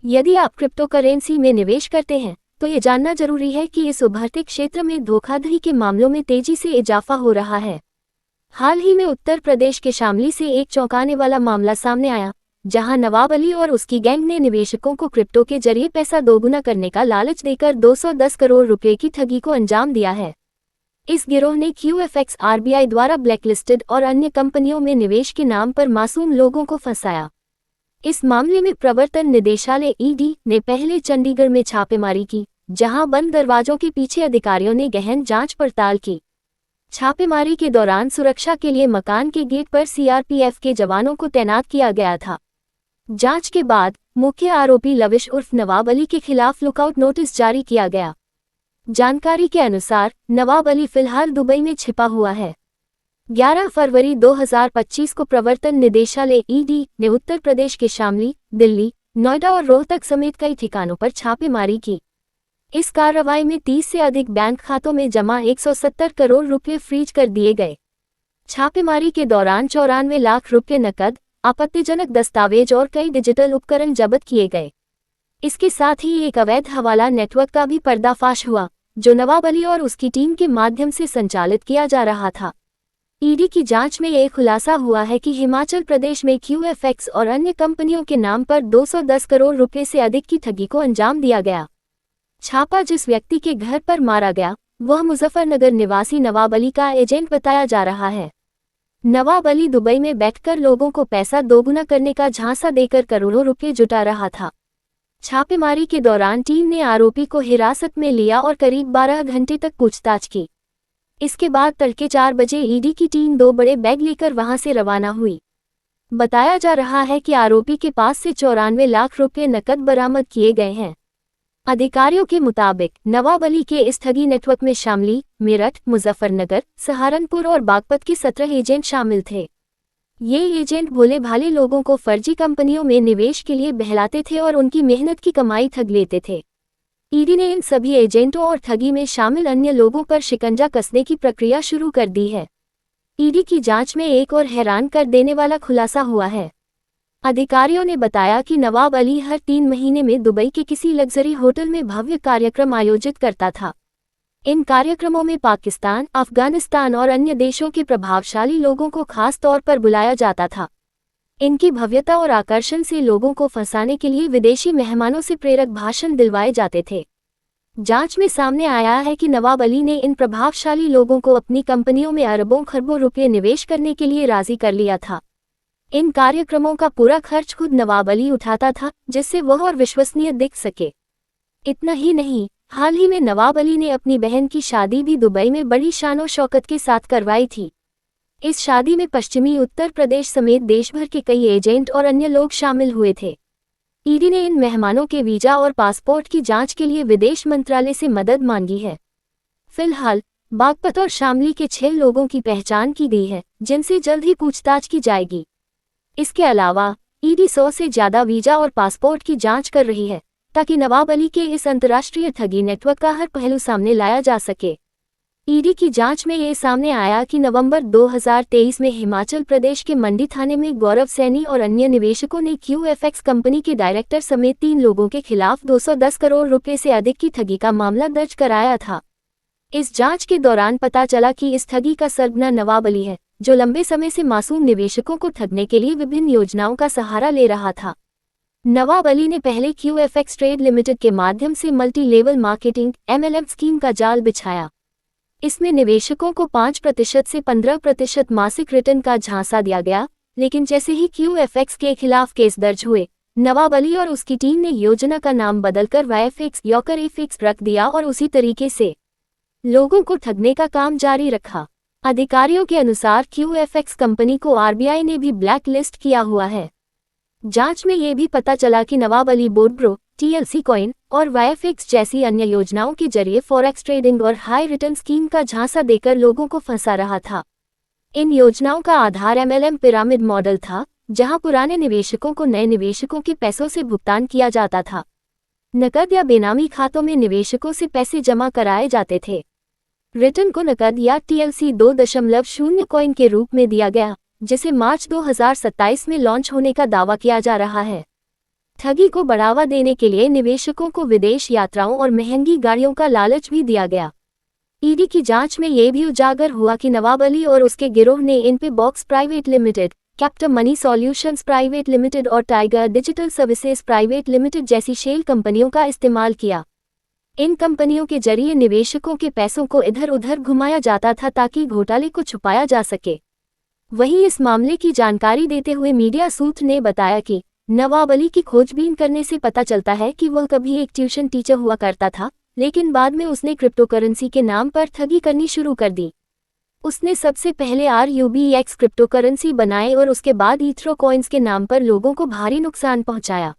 यदि आप crypto currency में निवेश करते हैं तो ये जानना जरूरी है कि इस उभरते क्षेत्र में धोखाधड़ी के मामलों में तेजी से इजाफा हो रहा है। हाल ही में उत्तर प्रदेश के शामली से एक चौंकाने वाला मामला सामने आया, जहां नवाब अली और उसकी गैंग ने निवेशकों को क्रिप्टो के जरिए पैसा दोगुना करने का लालच देकर 210 करोड़ रुपए की ठगी को अंजाम दिया है। इस गिरोह ने QFX RBI द्वारा ब्लैकलिस्टेड और अन्य कंपनियों में निवेश के नाम पर मासूम लोगों को फंसाया। इस मामले में प्रवर्तन निदेशालय ED ने पहले चंडीगढ़ में छापेमारी की, जहां बंद दरवाजों के पीछे अधिकारियों ने गहन जांच पड़ताल की। छापेमारी के दौरान सुरक्षा के लिए मकान के गेट पर CRPF के जवानों को तैनात किया गया था। जांच के बाद मुख्य आरोपी लविश उर्फ नवाब अली के खिलाफ लुकआउट नोटिस जारी किया गया। जानकारी के अनुसार नवाब अली फिलहाल दुबई में छिपा हुआ है। 11 फरवरी 2025 को प्रवर्तन निदेशालय ED ने उत्तर प्रदेश के शामली, दिल्ली, नोएडा और रोहतक समेत कई ठिकानों पर छापेमारी की। इस कार्रवाई में 30 से अधिक बैंक खातों में जमा 170 करोड़ रुपए फ्रीज कर दिए गए। छापेमारी के दौरान 94 लाख रुपए नकद, आपत्तिजनक दस्तावेज और कई डिजिटल उपकरण जब्त किए गए। इसके साथ ही एक अवैध हवाला नेटवर्क का भी पर्दाफाश हुआ, जो नवाब अली और उसकी टीम के माध्यम से संचालित किया जा रहा था। ED की जांच में यह खुलासा हुआ है कि हिमाचल प्रदेश में QFX और अन्य कंपनियों के नाम पर 210 करोड़ रुपए से अधिक की ठगी को अंजाम दिया गया। छापा जिस व्यक्ति के घर पर मारा गया, वह मुजफ्फरनगर निवासी नवाब अली का एजेंट बताया जा रहा है। नवाब अली दुबई में बैठकर लोगों को पैसा दोगुना करने का झांसा देकर करोड़ों रुपए जुटा रहा था। छापेमारी के दौरान टीम ने आरोपी को हिरासत में लिया और करीब 12 घंटे तक पूछताछ की। इसके बाद तड़के 4 बजे ED की टीम 2 बड़े बैग लेकर वहां से रवाना हुई। बताया जा रहा है कि आरोपी के पास से 94 लाख रुपए नकद बरामद किए गए हैं। अधिकारियों के मुताबिक नवाब अली के इस ठगी नेटवर्क में शामली, मेरठ, मुजफ्फरनगर, सहारनपुर और बागपत के 17 एजेंट शामिल थे। ये एजेंट भोले भाले लोगों को फर्जी कंपनियों में निवेश के लिए बहलाते थे और उनकी मेहनत की कमाई ठग लेते थे। ED ने इन सभी एजेंटों और ठगी में शामिल अन्य लोगों पर शिकंजा कसने की प्रक्रिया शुरू कर दी है। ED की जांच में एक और हैरान कर देने वाला खुलासा हुआ है। अधिकारियों ने बताया कि नवाब अली हर 3 महीने में दुबई के किसी लग्जरी होटल में भव्य कार्यक्रम आयोजित करता था। इन कार्यक्रमों में पाकिस्तान, अफगानिस्तान और अन्य देशों के प्रभावशाली लोगों को खास तौर पर बुलाया जाता था। इनकी भव्यता और आकर्षण से लोगों को फंसाने के लिए विदेशी मेहमानों से प्रेरक भाषण दिलवाए जाते थे। जांच में सामने आया है कि नवाब अली ने इन प्रभावशाली लोगों को अपनी कंपनियों में अरबों खरबों रुपये निवेश करने के लिए राजी कर लिया था। इन कार्यक्रमों का पूरा खर्च खुद नवाब अली उठाता था, जिससे वह और विश्वसनीय दिख सके। इतना ही नहीं, हाल ही में नवाब अली ने अपनी बहन की शादी भी दुबई में बड़ी शानो शौकत के साथ करवाई थी। इस शादी में पश्चिमी उत्तर प्रदेश समेत देशभर के कई एजेंट और अन्य लोग शामिल हुए थे। ED ने इन मेहमानों के वीजा और पासपोर्ट की जांच के लिए विदेश मंत्रालय से मदद मांगी है। फिलहाल बागपत और शामली के 6 लोगों की पहचान की गई है, जिनसे जल्द ही पूछताछ की जाएगी। इसके अलावा ED 100 से ज्यादा वीजा और पासपोर्ट की जांच कर रही है, ताकि नवाब अली के इस अंतर्राष्ट्रीय ठगी नेटवर्क का हर पहलू सामने लाया जा सके। ED की जांच में ये सामने आया कि नवंबर 2023 में हिमाचल प्रदेश के मंडी थाने में गौरव सैनी और अन्य निवेशकों ने QFX कंपनी के डायरेक्टर समेत 3 लोगों के खिलाफ 210 करोड़ रुपए से अधिक की ठगी का मामला दर्ज कराया था। इस जांच के दौरान पता चला कि इस ठगी का सरगना नवाब अली है, जो लंबे समय से मासूम निवेशकों को ठगने के लिए विभिन्न योजनाओं का सहारा ले रहा था। नवाब अली ने पहले QFX ट्रेड लिमिटेड के माध्यम से multi level marketing MLM scheme का जाल बिछाया। इसमें निवेशकों को 5% से 15% मासिक रिटर्न का झांसा दिया गया, लेकिन जैसे ही QFX के खिलाफ केस दर्ज हुए, नवाब अली और उसकी टीम ने योजना का नाम बदलकर YFX योकर FX रख दिया और उसी तरीके से लोगों को ठगने का काम जारी रखा। अधिकारियों के अनुसार QFX कंपनी को RBI ने भी ब्लैक लिस्ट किया हुआ है। जांच में ये भी पता चला कि नवाब अली बोर्डब्रो, TLC कॉइन और YFX जैसी अन्य योजनाओं के जरिए फॉरेक्स ट्रेडिंग और हाई रिटर्न स्कीम का झांसा देकर लोगों को फंसा रहा था। इन योजनाओं का आधार MLM पिरामिड मॉडल था, जहां पुराने निवेशकों को नए निवेशकों के पैसों से भुगतान किया जाता था। नकद या बेनामी खातों में निवेशकों से पैसे जमा कराए जाते थे। रिटर्न को नकद या TLC 2.0 कॉइन के रूप में दिया गया, जिसे मार्च 2027 में लॉन्च होने का दावा किया जा रहा है। ठगी को बढ़ावा देने के लिए निवेशकों को विदेश यात्राओं और महंगी गाड़ियों का लालच भी दिया गया। ईडी की जांच में ये भी उजागर हुआ कि नवाब अली और उसके गिरोह ने Inpay box private limited, captain money solutions private limited और tiger digital services private limited जैसी शेल कंपनियों का इस्तेमाल किया। इन कंपनियों के जरिए निवेशकों के पैसों को इधर उधर घुमाया जाता था ताकि घोटाले को छुपाया जा सके। वहीं इस मामले की जानकारी देते हुए मीडिया सूत्र ने बताया कि नवाब अली की खोजबीन करने से पता चलता है कि वह कभी एक ट्यूशन टीचर हुआ करता था, लेकिन बाद में उसने क्रिप्टोकरेंसी के नाम पर ठगी करनी शुरू कर दी। उसने सबसे पहले RUBX क्रिप्टोकरेंसी बनाए और उसके बाद ईथरो कॉइन्स के नाम पर लोगों को भारी नुकसान पहुंचाया।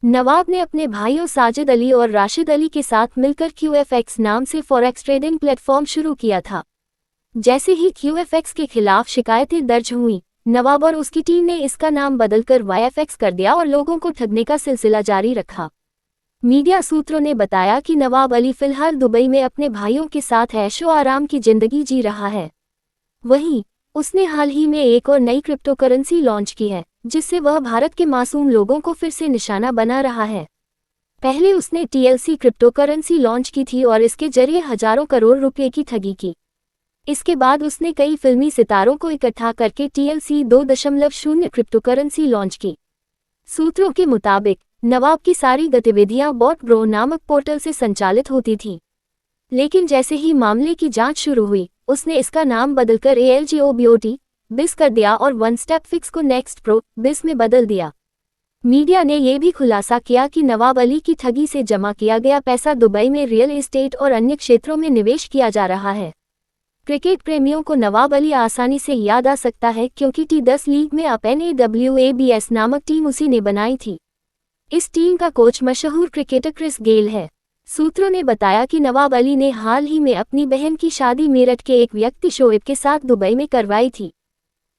नवाब ने अपने भाइयों साजिद अली और राशिद अली के साथ मिलकर QFX नाम से फॉरेक्स ट्रेडिंग प्लेटफॉर्म शुरू किया था। जैसे ही QFX के खिलाफ शिकायतें दर्ज हुईं, नवाब और उसकी टीम ने इसका नाम बदलकर YFX कर दिया और लोगों को ठगने का सिलसिला जारी रखा। मीडिया सूत्रों ने बताया कि नवाब अली फिलहाल दुबई में अपने भाइयों के साथ ऐशो आराम की जिंदगी जी रहा है। वहीं उसने हाल ही में एक और नई क्रिप्टोकरेंसी लॉन्च की है, जिससे वह भारत के मासूम लोगों को फिर से निशाना बना रहा है। पहले उसने TLC क्रिप्टोकरेंसी लॉन्च की थी और इसके जरिए हजारों करोड़ रुपए की ठगी की। इसके बाद उसने कई फिल्मी सितारों को इकट्ठा करके TLC 2.0 क्रिप्टोकरेंसी लॉन्च की। सूत्रों के मुताबिक नवाब की सारी गतिविधियां BotBro नामक पोर्टल से संचालित होती थीं। लेकिन जैसे ही मामले की जांच शुरू हुई, उसने इसका नाम बदलकर ALGOBOT BIS कर दिया और वन स्टेप फिक्स को नेक्स्ट प्रो BIS में बदल दिया। मीडिया ने यह भी खुलासा किया कि नवाब अली की ठगी से जमा किया गया पैसा दुबई में रियल एस्टेट और अन्य क्षेत्रों में निवेश किया जा रहा है। क्रिकेट प्रेमियों को नवाब अली आसानी से याद आ सकता है, क्योंकि T10 लीग में अब NAWABS नामक टीम उसी ने बनाई थी। इस टीम का कोच मशहूर क्रिकेटर क्रिस गेल है। सूत्रों ने बताया कि नवाब अली ने हाल ही में अपनी बहन की शादी मेरठ के एक व्यक्ति शोएब के साथ दुबई में करवाई थी।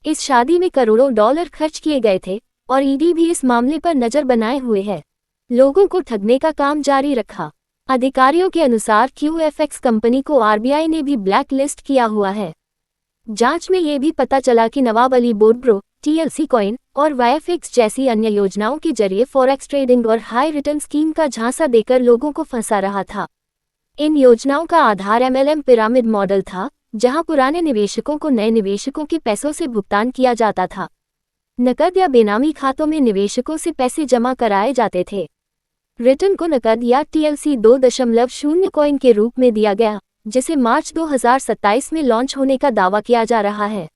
इस शादी में करोड़ों डॉलर खर्च किए गए थे और ईडी भी इस मामले पर नजर बनाए हुए है। लोगों को ठगने का काम जारी रखा। अधिकारियों के अनुसार QFX कंपनी को RBI ने भी ब्लैक लिस्ट किया हुआ है। जांच में ये भी पता चला कि Nawab Ali BotBro, TLC coin और YFX जैसी अन्य योजनाओं के जरिए फॉरेक्स ट्रेडिंग और हाई रिटर्न स्कीम का झांसा देकर लोगों को फंसा रहा था। इन योजनाओं का आधार MLM पिरामिड मॉडल था, जहां पुराने निवेशकों को नए निवेशकों के पैसों से भुगतान किया जाता था। नकद या बेनामी खातों में निवेशकों से पैसे जमा कराए जाते थे। रिटर्न को नकद या TLC 2.0 कॉइन के रूप में दिया गया, जिसे मार्च 2027 में लॉन्च होने का दावा किया जा रहा है।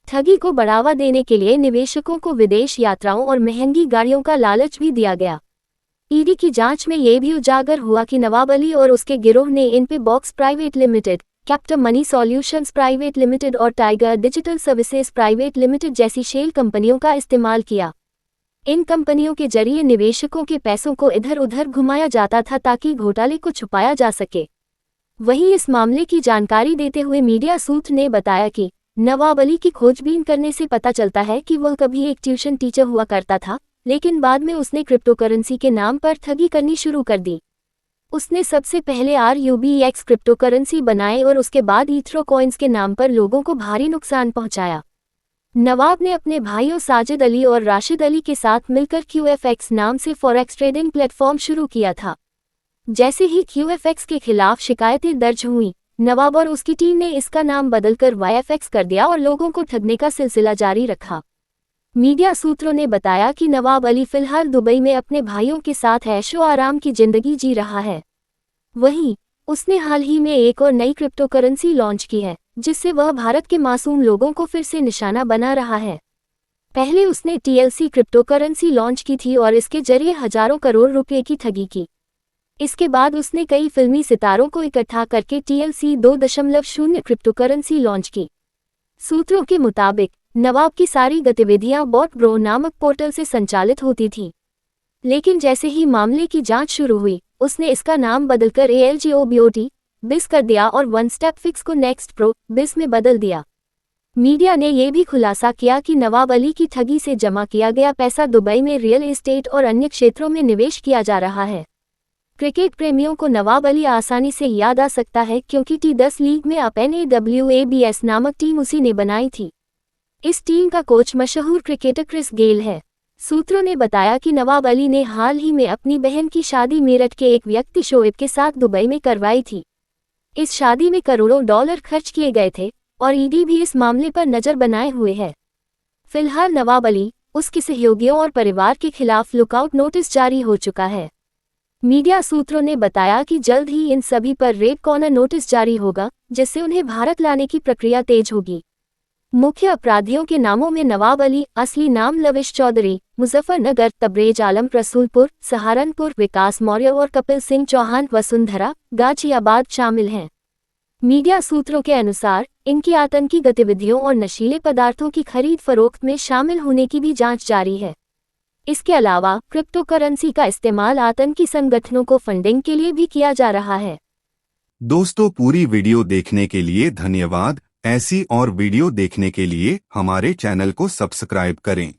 ठगी को बढ़ावा देने के लिए निवेशकों को विदेश यात्राओं और महंगी गाड़ियों का लालच भी दिया गया। ईडी की जांच में ये भी उजागर हुआ कि नवाब अली और उसके गिरोह ने Inpay box private limited, captain money solutions private limited और tiger digital services private limited जैसी शेल कंपनियों का इस्तेमाल किया। इन कंपनियों के जरिए निवेशकों के पैसों को इधर उधर घुमाया जाता था ताकि घोटाले को छुपाया जा सके। वहीं इस मामले की जानकारी देते हुए मीडिया सूत्र ने बताया कि नवाब अली की खोजबीन करने से पता चलता है कि वह कभी एक ट्यूशन टीचर हुआ करता था, लेकिन बाद में उसने क्रिप्टोकरेंसी के नाम पर ठगी करनी शुरू कर दी। उसने सबसे पहले RUBX क्रिप्टोकरेंसी बनाए और उसके बाद ईथरो कॉइन्स के नाम पर लोगों को भारी नुकसान पहुंचाया। नवाब ने अपने भाइयों साजिद अली और राशिद अली के साथ मिलकर QFX नाम से फॉरेक्स ट्रेडिंग प्लेटफॉर्म शुरू किया था। जैसे ही QFX के खिलाफ शिकायतें दर्ज हुईं, नवाब और उसकी टीम ने इसका नाम बदलकर YFX कर दिया और लोगों को ठगने का सिलसिला जारी रखा। मीडिया सूत्रों ने बताया कि नवाब अली फिलहाल दुबई में अपने भाइयों के साथ ऐशो आराम की जिंदगी जी रहा है। वहीं उसने हाल ही में एक और नई क्रिप्टोकरेंसी लॉन्च की है, जिससे वह भारत के मासूम लोगों को फिर से निशाना बना रहा है। पहले उसने TLC क्रिप्टोकरेंसी लॉन्च की थी और इसके जरिए हजारों करोड़ रुपए की ठगी की। इसके बाद उसने कई फिल्मी सितारों को इकट्ठा करके TLC 2.0 क्रिप्टोकरेंसी लॉन्च की। सूत्रों के मुताबिक नवाब की सारी गतिविधियां BotBro नामक पोर्टल से संचालित होती थीं। लेकिन जैसे ही मामले की जांच शुरू हुई, उसने इसका नाम बदलकर ALGOBOT BIS कर दिया और वन स्टेप फिक्स को नेक्स्ट प्रो BIS में बदल दिया। मीडिया ने यह भी खुलासा किया कि नवाब अली की ठगी से जमा किया गया पैसा दुबई में रियल एस्टेट और अन्य क्षेत्रों में निवेश किया जा रहा है। क्रिकेट प्रेमियों को नवाब अली आसानी से याद आ सकता है, क्योंकि T10 लीग में अब NAWABS नामक टीम उसी ने बनाई थी। इस टीम का कोच मशहूर क्रिकेटर क्रिस गेल है। सूत्रों ने बताया कि नवाब अली ने हाल ही में अपनी बहन की शादी मेरठ के एक व्यक्ति शोएब के साथ दुबई में करवाई थी। इस शादी में करोड़ों डॉलर खर्च किए गए थे और ईडी भी इस मामले पर नजर बनाए हुए है। फिलहाल नवाब अली, उसके सहयोगियों और परिवार के खिलाफ लुकआउट नोटिस जारी हो चुका है। मीडिया सूत्रों ने बताया कि जल्द ही इन सभी पर रेड कॉर्नर नोटिस जारी होगा, जिससे उन्हें भारत लाने की प्रक्रिया तेज होगी। मुख्य अपराधियों के नामों में नवाब अली, असली नाम लविश चौधरी, मुजफ्फरनगर, तबरेज आलम, रसूलपुर, सहारनपुर, विकास मौर्य और कपिल सिंह चौहान, वसुंधरा, गाजियाबाद शामिल हैं। मीडिया सूत्रों के अनुसार इनकी आतंकी गतिविधियों और नशीले पदार्थों की खरीद फरोख्त में शामिल होने की भी जांच जारी है। इसके अलावा क्रिप्टो करेंसी का इस्तेमाल आतंकी संगठनों को फंडिंग के लिए भी किया जा रहा है। दोस्तों, पूरी वीडियो देखने के लिए धन्यवाद। ऐसी और वीडियो देखने के लिए हमारे चैनल को सब्सक्राइब करें।